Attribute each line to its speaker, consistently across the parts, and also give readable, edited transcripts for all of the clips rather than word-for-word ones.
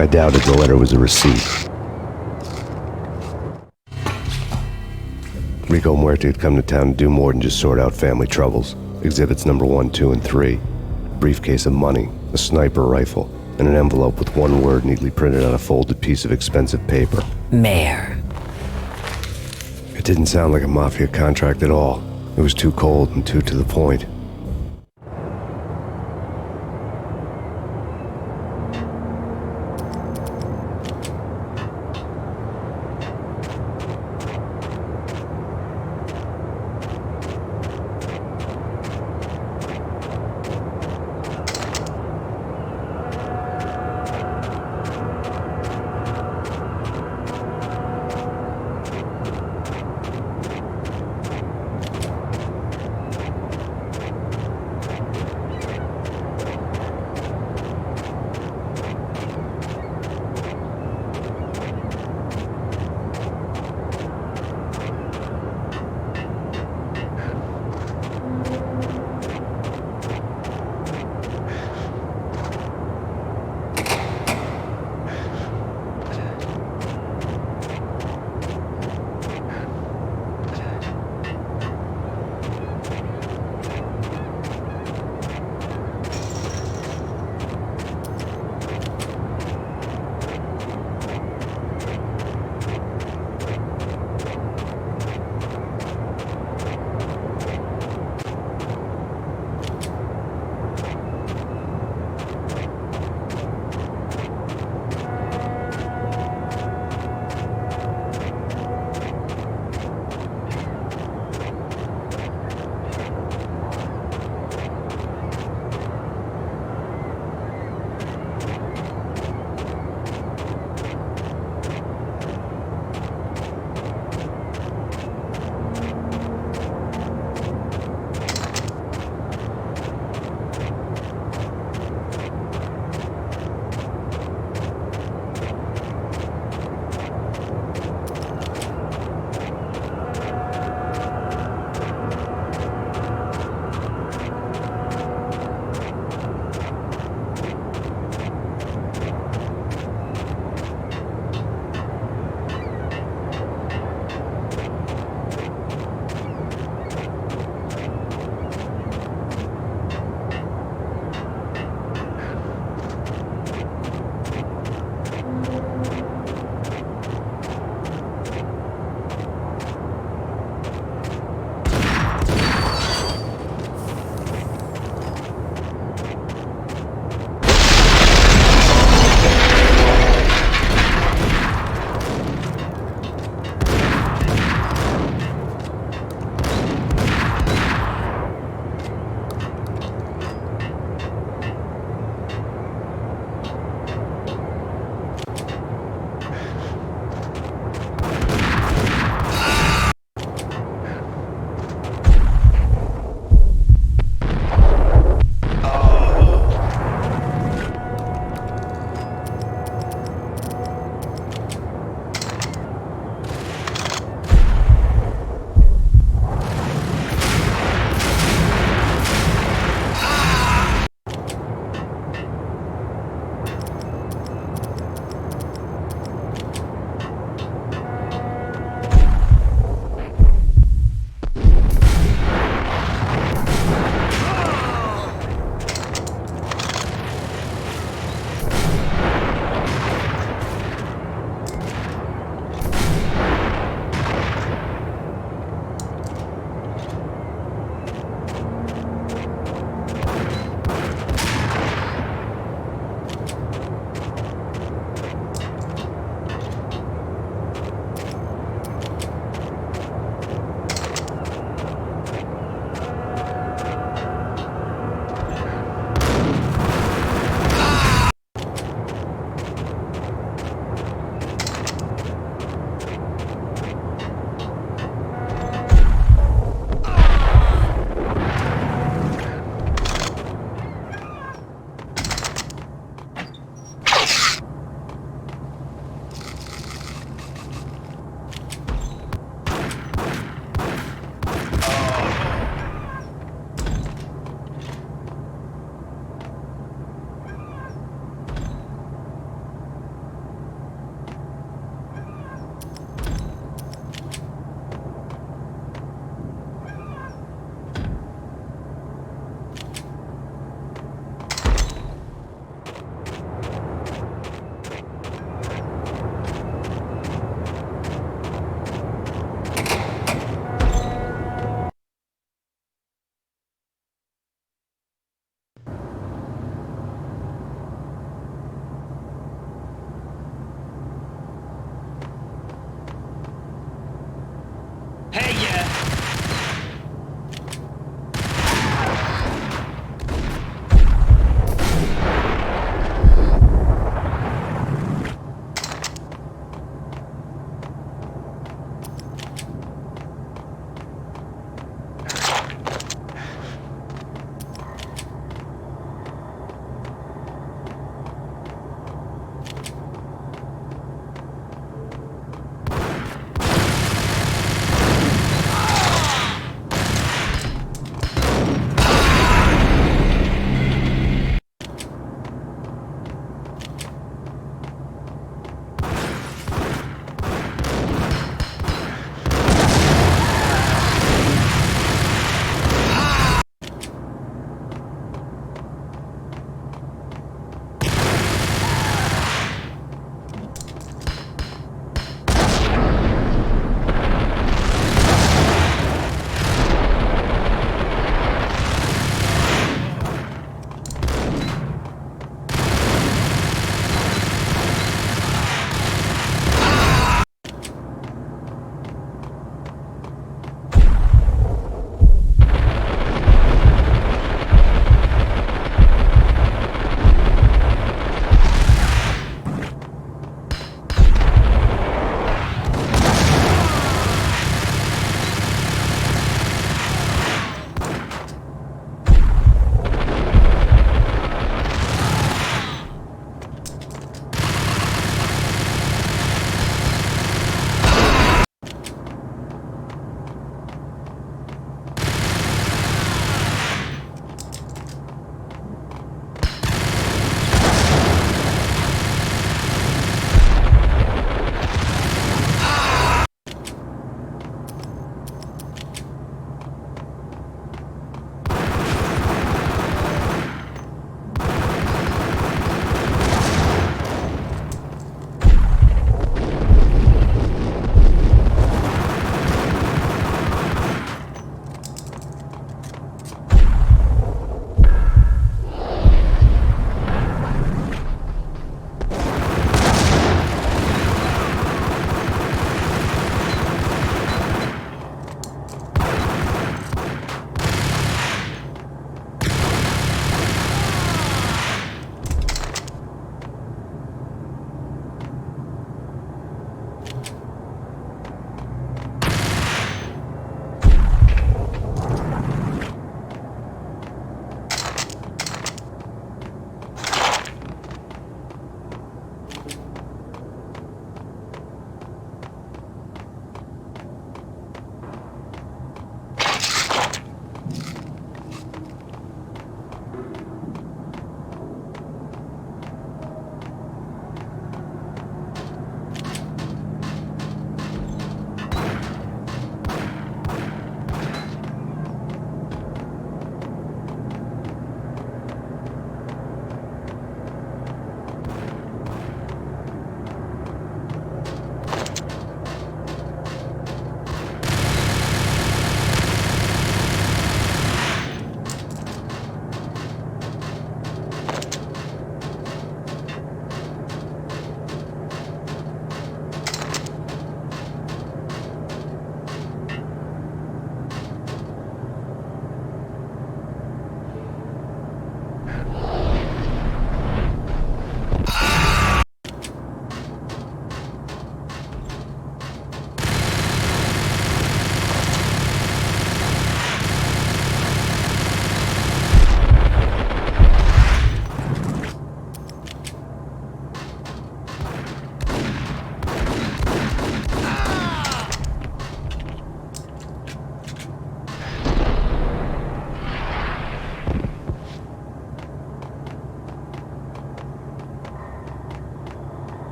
Speaker 1: I doubted the letter was a receipt. Rico Muerte had come to town to do more than just sort out family troubles. Exhibits number 1, 2, and 3. A briefcase of money, a sniper rifle, and an envelope with one word neatly printed on a folded piece of expensive paper.
Speaker 2: Mayor.
Speaker 1: It didn't sound like a mafia contract at all. It was too cold and too to the point.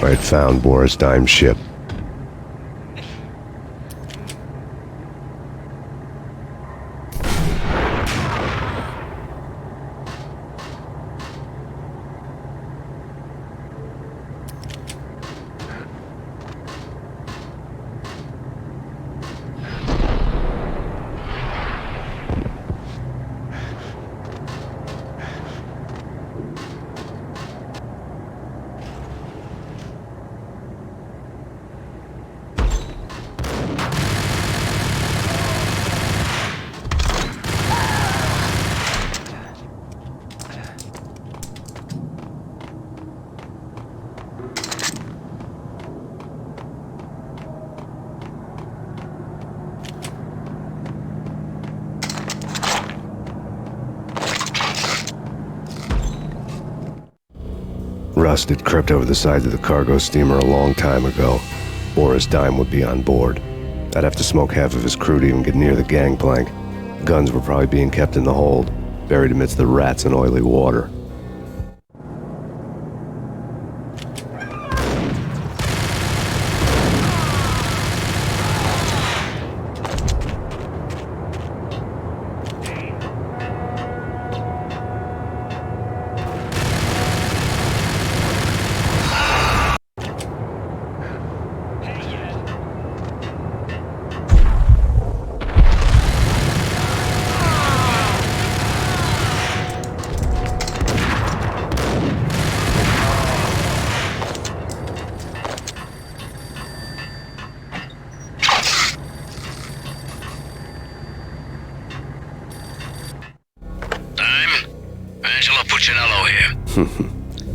Speaker 1: I had found Boris Dime's ship. Rust had crept over the sides of the cargo steamer a long time ago. Boris Dime would be on board. I'd have to smoke half of his crew to even get near the gangplank. Guns were probably being kept in the hold, buried amidst the rats and oily water.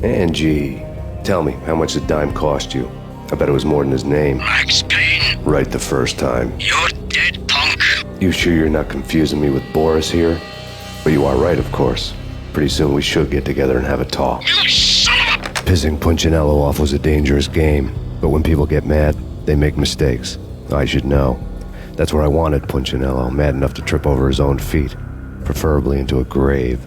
Speaker 1: Angie, tell me, how much did Dime cost you? I bet it was more than his name.
Speaker 2: Max Payne.
Speaker 1: Right the first time.
Speaker 2: You're dead, punk.
Speaker 1: You sure you're not confusing me with Boris here? But you are right, of course. Pretty soon we should get together and have a talk.
Speaker 2: You son of a...
Speaker 1: Pissing Punchinello off was a dangerous game, but when people get mad, they make mistakes. I should know. That's where I wanted Punchinello, mad enough to trip over his own feet, preferably into a grave.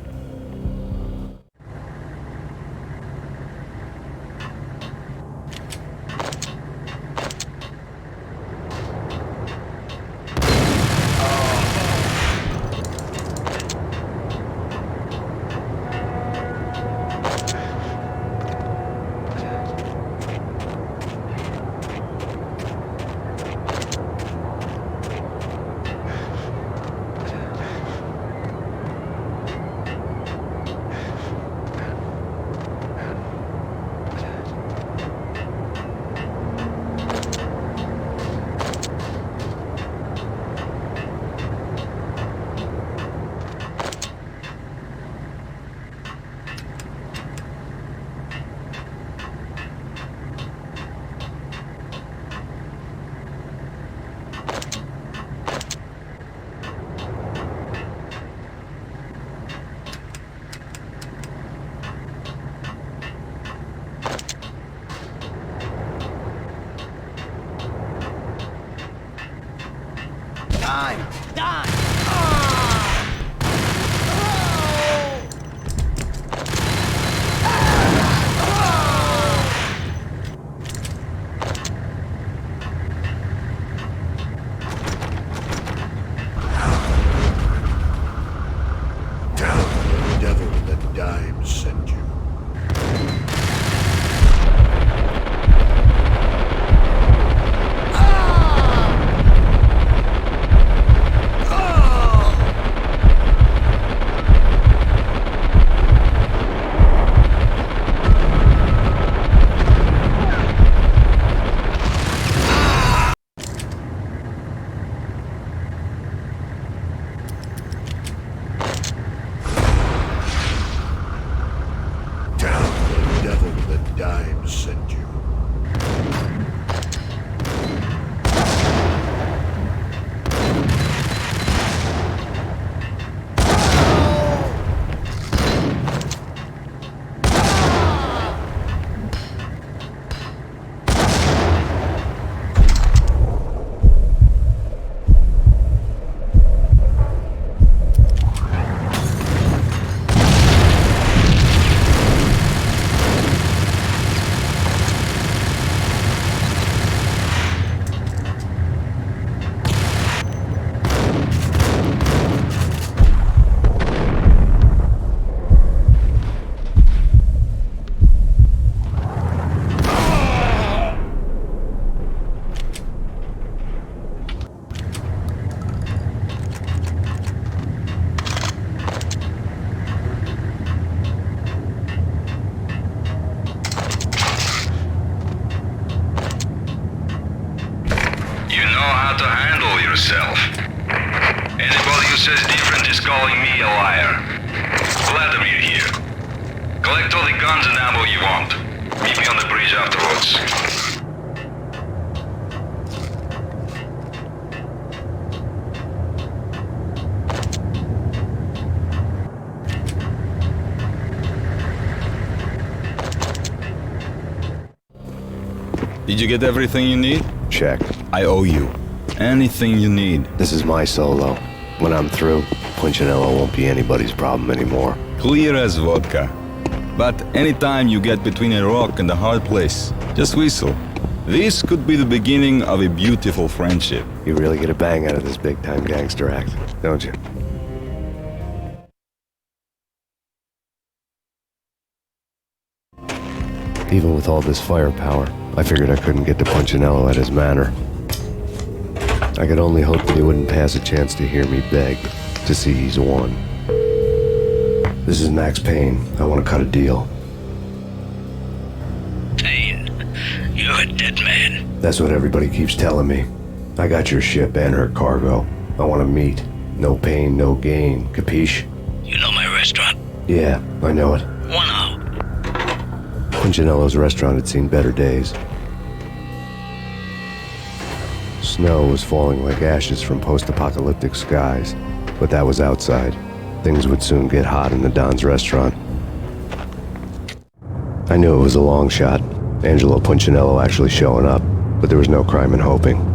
Speaker 3: know how to handle yourself. Anybody who says different is calling me a liar. Vladimir here. Collect all the guns and ammo you want. Meet me on the bridge afterwards.
Speaker 4: Did you get everything you need?
Speaker 1: Check.
Speaker 4: I owe you. Anything you need.
Speaker 1: This is my solo. When I'm through, Punchinello won't be anybody's problem anymore.
Speaker 4: Clear as vodka. But anytime you get between a rock and a hard place, just whistle. This could be the beginning of a beautiful friendship.
Speaker 1: You really get a bang out of this big-time gangster act, don't you? Even with all this firepower, I figured I couldn't get to Punchinello at his manor. I could only hope that he wouldn't pass a chance to hear me beg to see he's won. This is Max Payne. I want to cut a deal.
Speaker 2: Payne, you're a dead man.
Speaker 1: That's what everybody keeps telling me. I got your ship and her cargo. I want to meet. No pain, no gain. Capiche?
Speaker 2: You know my restaurant?
Speaker 1: Yeah, I know it.
Speaker 2: 1 hour.
Speaker 1: Punchinello's restaurant had seen better days. Snow was falling like ashes from post-apocalyptic skies, but that was outside. Things would soon get hot in the Don's restaurant. I knew it was a long shot, Angelo Punchinello actually showing up, but there was no crime in hoping.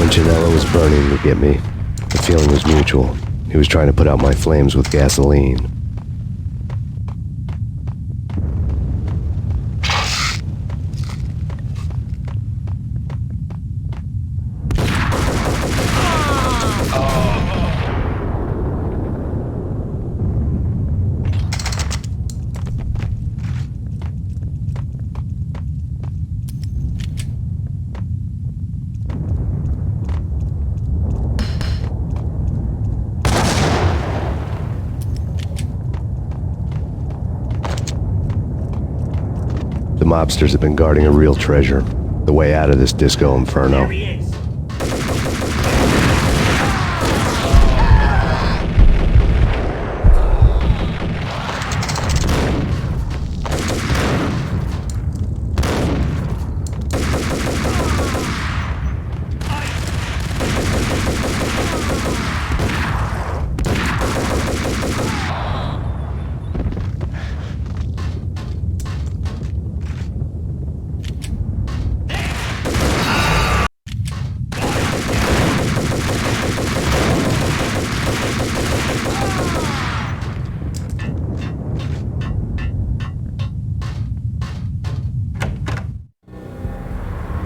Speaker 1: Punchinello was burning to get me. The feeling was mutual. He was trying to put out my flames with gasoline. The mobsters have been guarding a real treasure. The way out of this disco inferno.
Speaker 5: There he is.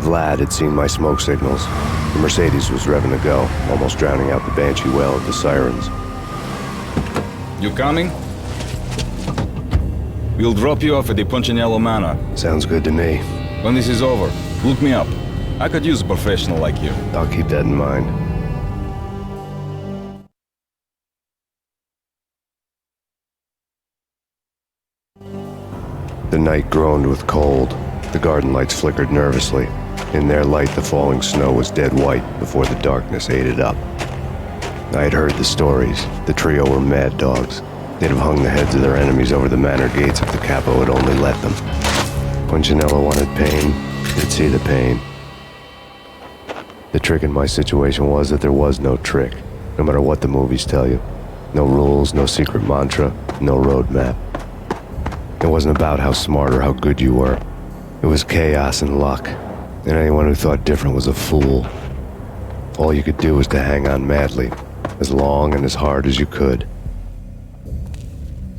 Speaker 1: Vlad had seen my smoke signals. The Mercedes was revving to go, almost drowning out the Banshee well of the sirens.
Speaker 4: You coming? We'll drop you off at the Punchinello Manor.
Speaker 1: Sounds good to me.
Speaker 4: When this is over, look me up. I could use a professional like you.
Speaker 1: I'll keep that in mind. The night groaned with cold. The garden lights flickered nervously. In their light, the falling snow was dead white before the darkness ate it up. I had heard the stories. The trio were mad dogs. They'd have hung the heads of their enemies over the manor gates if the capo had only let them. Punchinello wanted Payne. He'd see the pain. The trick in my situation was that there was no trick, no matter what the movies tell you. No rules, no secret mantra, no roadmap. It wasn't about how smart or how good you were. It was chaos and luck, and anyone who thought different was a fool. All you could do was to hang on madly, as long and as hard as you could.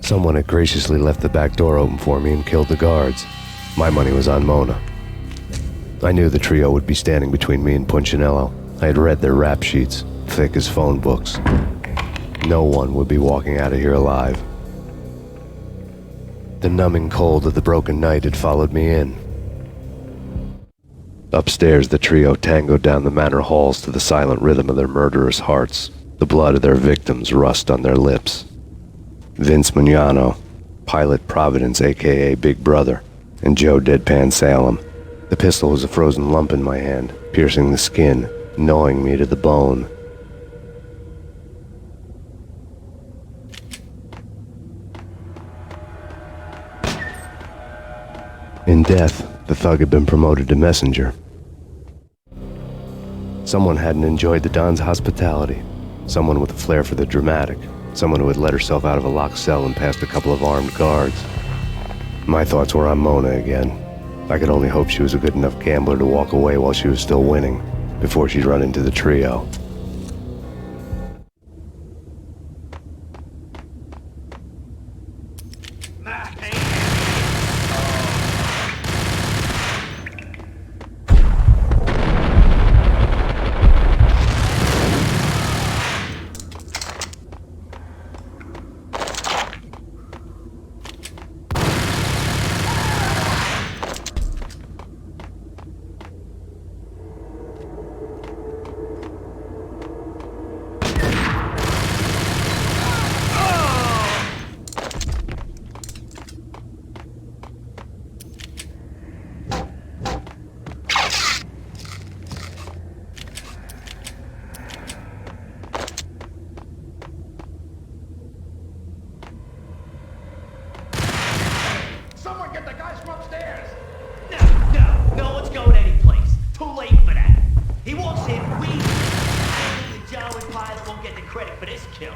Speaker 1: Someone had graciously left the back door open for me and killed the guards. My money was on Mona. I knew the trio would be standing between me and Punchinello. I had read their rap sheets, thick as phone books. No one would be walking out of here alive. The numbing cold of the broken night had followed me in. Upstairs, the trio tangoed down the manor halls to the silent rhythm of their murderous hearts. The blood of their victims rust on their lips. Vince Mignano, Pilot Providence aka Big Brother, and Joe Deadpan Salem. The pistol was a frozen lump in my hand, piercing the skin, gnawing me to the bone. In death, the thug had been promoted to messenger. Someone hadn't enjoyed the Don's hospitality. Someone with a flair for the dramatic. Someone who had let herself out of a locked cell and past a couple of armed guards. My thoughts were on Mona again. I could only hope she was a good enough gambler to walk away while she was still winning, before she'd run into the trio.
Speaker 5: Someone get the guys from upstairs! No one's going anyplace. Too late for that. He walks in, we... The Joe and Pilot won't get the credit for this kill.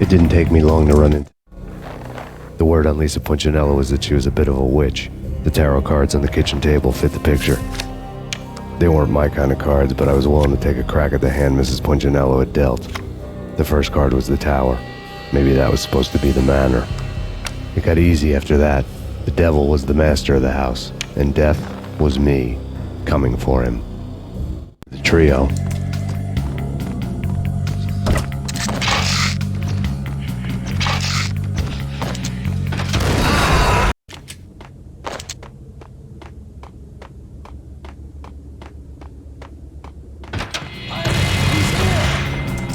Speaker 1: It didn't take me long to run into. The word on Lisa Punchinello was that she was a bit of a witch. The tarot cards on the kitchen table fit the picture. They weren't my kind of cards, but I was willing to take a crack at the hand Mrs. Punchinello had dealt. The first card was the tower. Maybe that was supposed to be the manor. It got easy after that. The devil was the master of the house, and death was me, coming for him. The trio.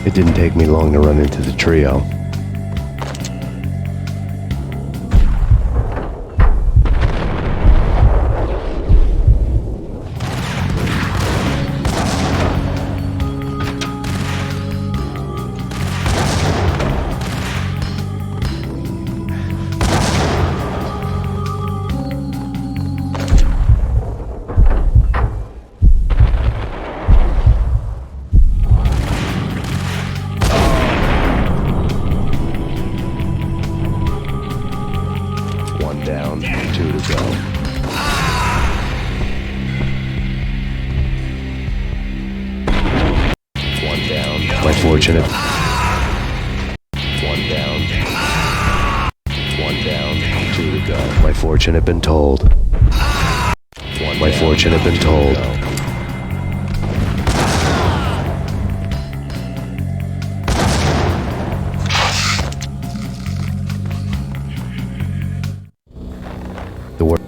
Speaker 1: It didn't take me long to run into the trio. Down, 2 to go. One down. My fortunate. One down. One down, 2 to go. My fortune had been told. My fortune had been told. The word.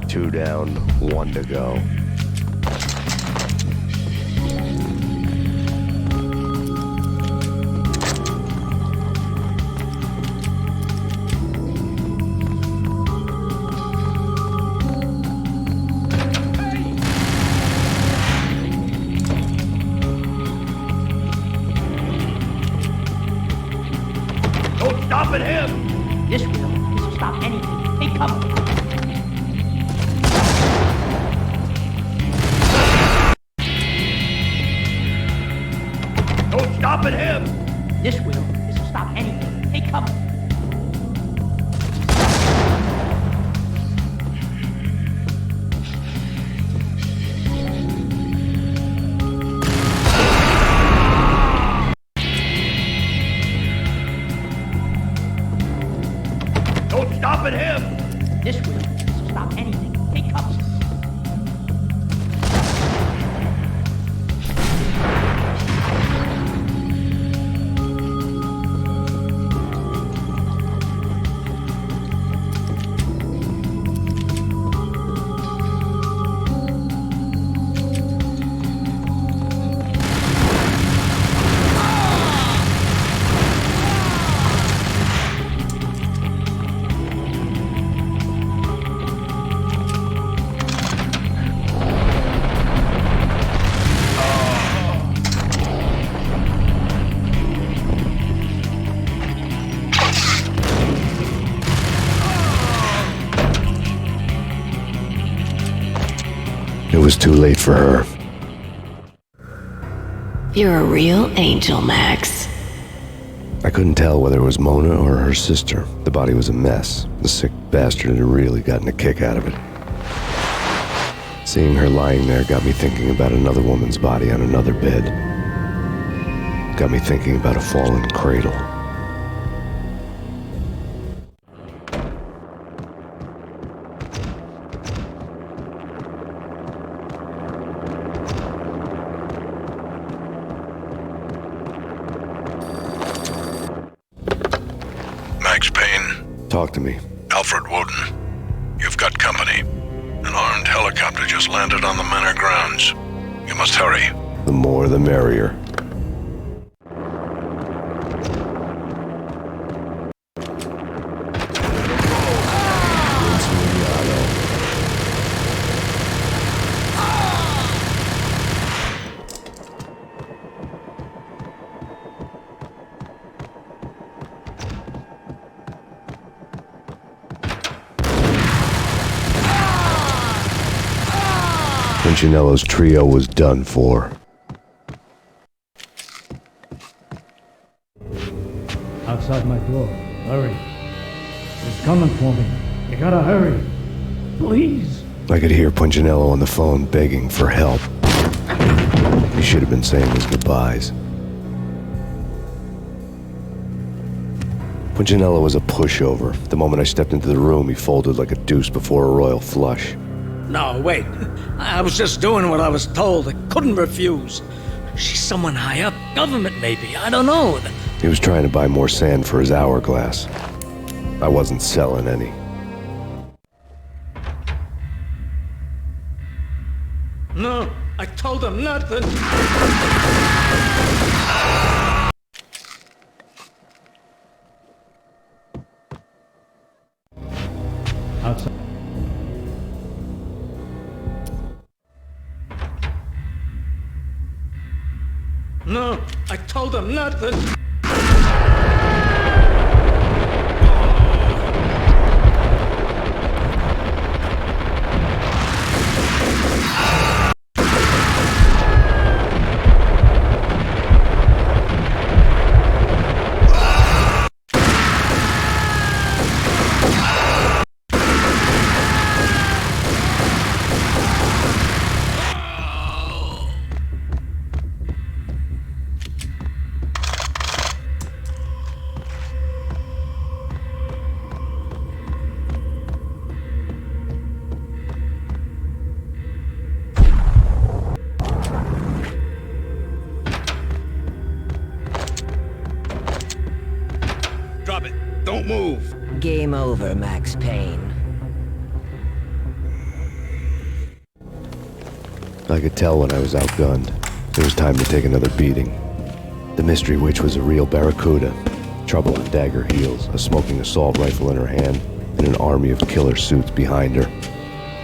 Speaker 1: Two down, 1 to go.
Speaker 5: Don't stop at him! This will stop anything. Hey, come. about anything. He comes.
Speaker 1: It was too late for her.
Speaker 6: You're a real angel, Max.
Speaker 1: I couldn't tell whether it was Mona or her sister. The body was a mess. The sick bastard had really gotten a kick out of it. Seeing her lying there got me thinking about another woman's body on another bed. Got me thinking about a fallen cradle.
Speaker 7: Max Payne.
Speaker 1: Talk to me.
Speaker 7: Alfred Woden. You've got company. An armed helicopter just landed on the manor grounds. You must hurry.
Speaker 1: The more the merrier. Punchinello's trio was done for.
Speaker 8: Outside my door. Hurry. He's coming for me. You gotta hurry. Please.
Speaker 1: I could hear Punchinello on the phone begging for help. He should have been saying his goodbyes. Punchinello was a pushover. The moment I stepped into the room, he folded like a deuce before a royal flush.
Speaker 9: No, wait. I was just doing what I was told. I couldn't refuse. She's someone high up. Government, maybe. I don't know.
Speaker 1: He was trying to buy more sand for his hourglass. I wasn't selling any.
Speaker 9: No, I told him nothing.
Speaker 8: Outside.
Speaker 9: No, I told him nothing.
Speaker 7: Drop it. Don't move.
Speaker 10: Game over, Max Payne.
Speaker 1: I could tell when I was outgunned. It was time to take another beating. The mystery witch was a real barracuda. Trouble on dagger heels, a smoking assault rifle in her hand, and an army of killer suits behind her.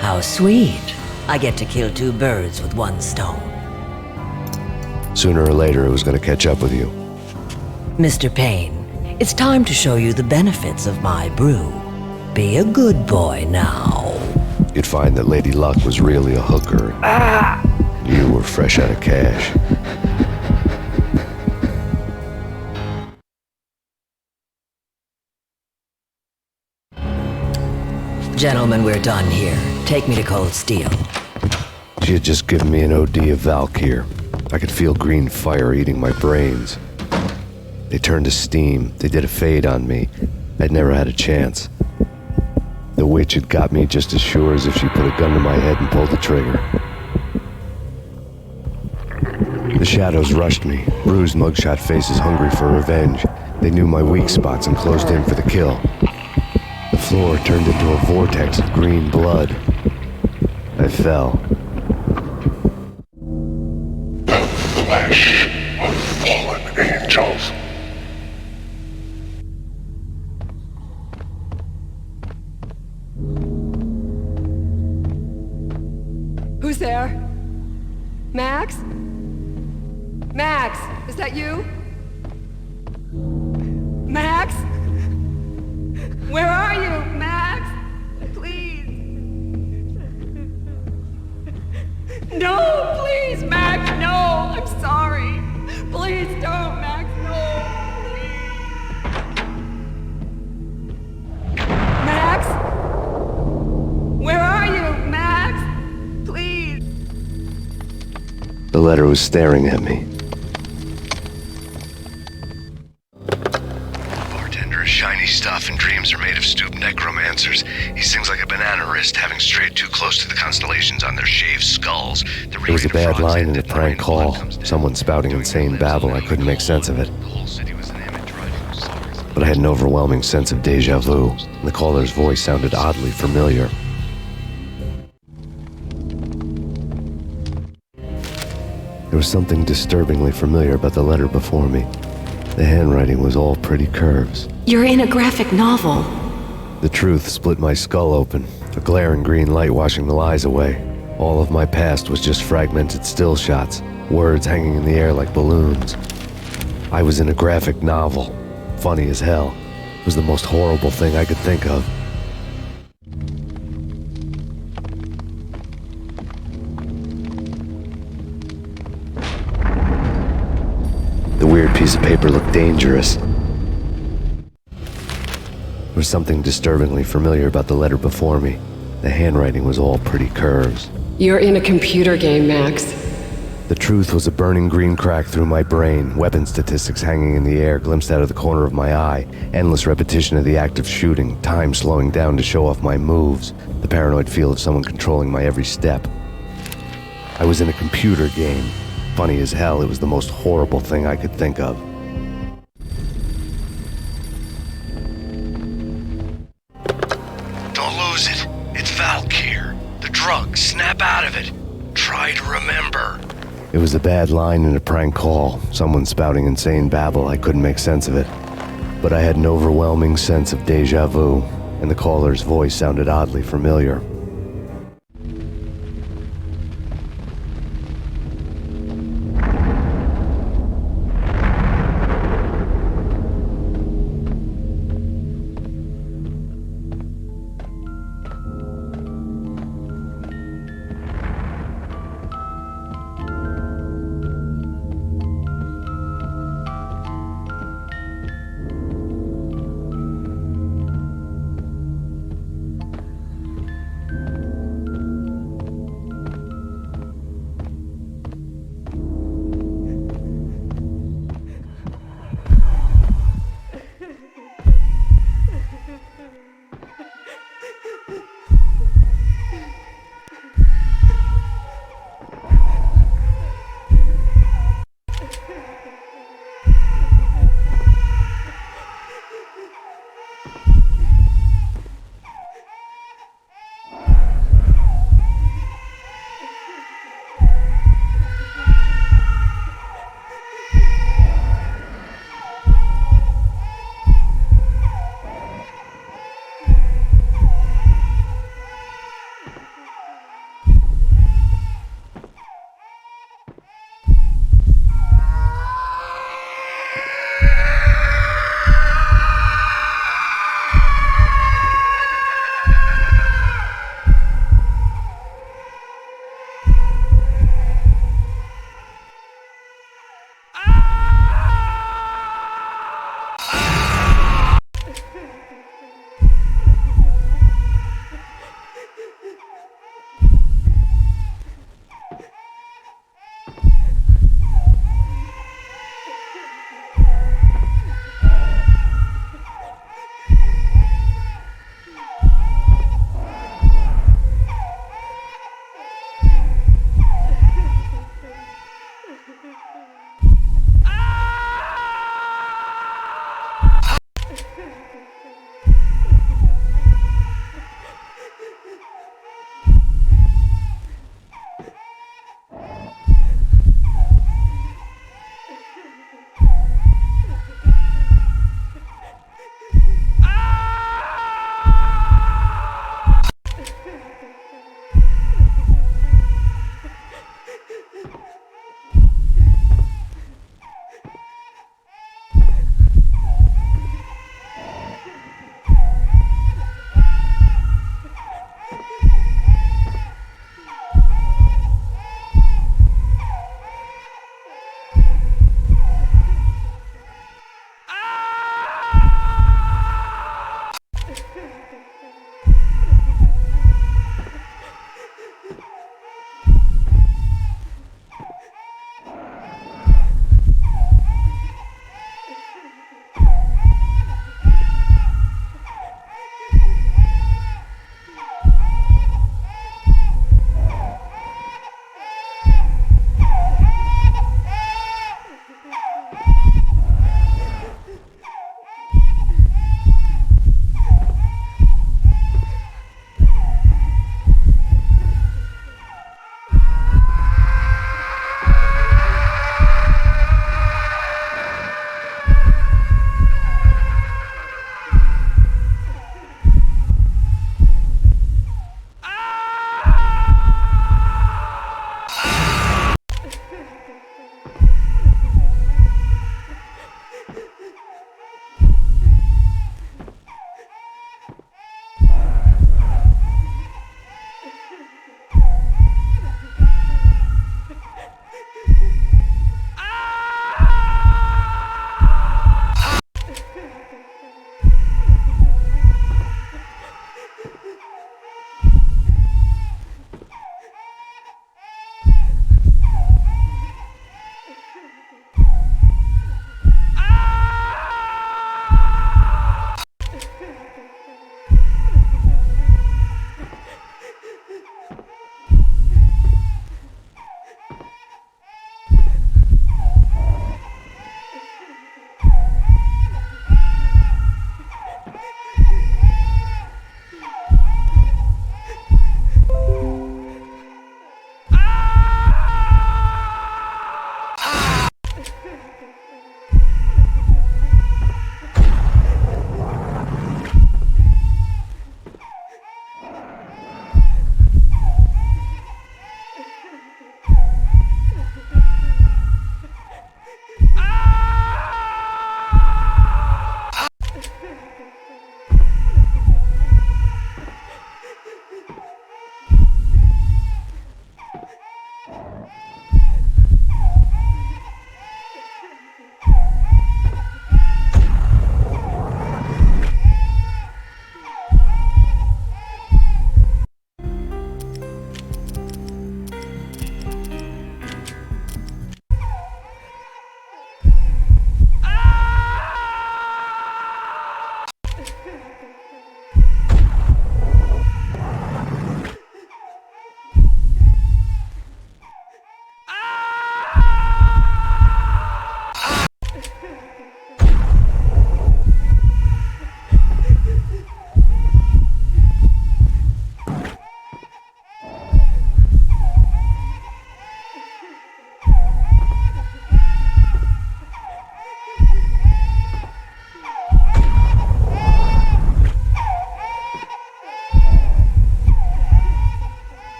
Speaker 10: How sweet. I get to kill two birds with one stone.
Speaker 1: Sooner or later, it was going to catch up with you.
Speaker 10: Mr. Payne, it's time to show you the benefits of my brew. Be a good boy now.
Speaker 1: You'd find that Lady Luck was really a hooker. You were fresh out of cash.
Speaker 10: Gentlemen, we're done here. Take me to Cold Steel.
Speaker 1: She had just given me an OD of Valkyr. I could feel green fire eating my brains. They turned to steam. They did a fade on me. I'd never had a chance. The witch had got me just as sure as if she put a gun to my head and pulled the trigger. The shadows rushed me, bruised mugshot faces hungry for revenge. They knew my weak spots and closed in for the kill. The floor turned into a vortex of green blood. I fell.
Speaker 7: The flesh of fallen angels.
Speaker 11: Who's there? Max? Max, is that you? Max? Where are you, Max? Please. No, please, Max, no. I'm sorry. Please don't, Max, no. Please. Max? Where are you, Max? Please.
Speaker 1: The letter was staring at me. Bartender is shiny stuff, and dreams are made of stooped necromancers. He sings like a banana wrist, having strayed too close to the constellations on their shaved skulls. It was a bad line in a prank call. Someone spouting insane babble. I couldn't make sense of it. But I had an overwhelming sense of deja vu, and the caller's voice sounded oddly familiar. There was something disturbingly familiar about the letter before me. The handwriting was all pretty curves.
Speaker 6: You're in a graphic novel.
Speaker 1: The truth split my skull open, a glaring green light washing the lies away. All of my past was just fragmented still shots, words hanging in the air like balloons. I was in a graphic novel. Funny as hell. It was the most horrible thing I could think of. The weird piece of paper looked dangerous. There was something disturbingly familiar about the letter before me. The handwriting was all pretty curves.
Speaker 11: You're in a computer game, Max.
Speaker 1: The truth was a burning green crack through my brain, weapon statistics hanging in the air, glimpsed out of the corner of my eye, endless repetition of the act of shooting, time slowing down to show off my moves, the paranoid feel of someone controlling my every step. I was in a computer game. Funny as hell, it was the most horrible thing I could think of.
Speaker 12: Don't lose it. It's Valk here. The drug. Snap out of it. Try to remember.
Speaker 1: It was a bad line in a prank call, someone spouting insane babble. I couldn't make sense of it. But I had an overwhelming sense of deja vu, and the caller's voice sounded oddly familiar.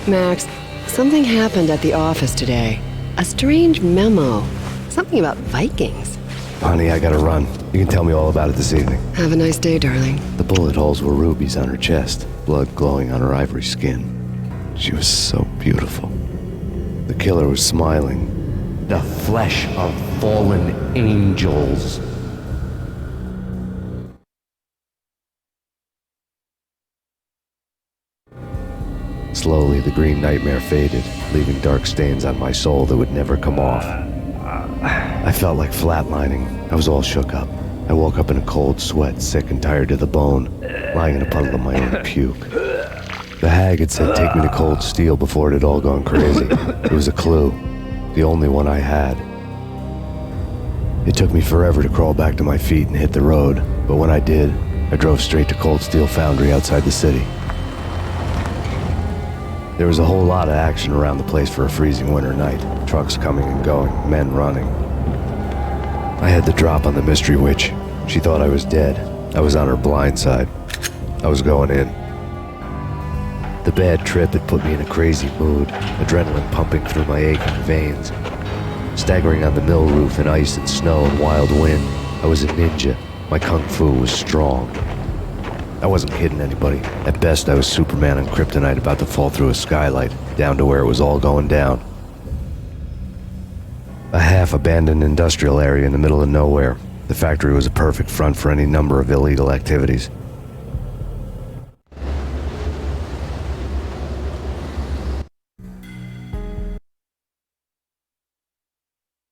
Speaker 13: Max, something happened at the office today. A strange memo. Something about Vikings.
Speaker 1: Honey, I gotta run. You can tell me all about it this evening.
Speaker 13: Have a nice day, darling.
Speaker 1: The bullet holes were rubies on her chest, blood glowing on her ivory skin. She was so beautiful. The killer was smiling.
Speaker 14: The flesh of fallen angels.
Speaker 1: Slowly, the green nightmare faded, leaving dark stains on my soul that would never come off. I felt like flatlining. I was all shook up. I woke up in a cold sweat, sick and tired to the bone, lying in a puddle of my own puke. The hag had said take me to Cold Steel before it had all gone crazy. It was a clue, the only one I had. It took me forever to crawl back to my feet and hit the road, but when I did, I drove straight to Cold Steel Foundry outside the city. There was a whole lot of action around the place for a freezing winter night. Trucks coming and going, men running. I had the drop on the mystery witch. She thought I was dead. I was on her blind side. I was going in. The bad trip had put me in a crazy mood, adrenaline pumping through my aching veins. Staggering on the mill roof in ice and snow and wild wind, I was a ninja. My kung fu was strong. I wasn't kidding anybody. At best, I was Superman on kryptonite about to fall through a skylight, down to where it was all going down. A half-abandoned industrial area in the middle of nowhere. The factory was a perfect front for any number of illegal activities.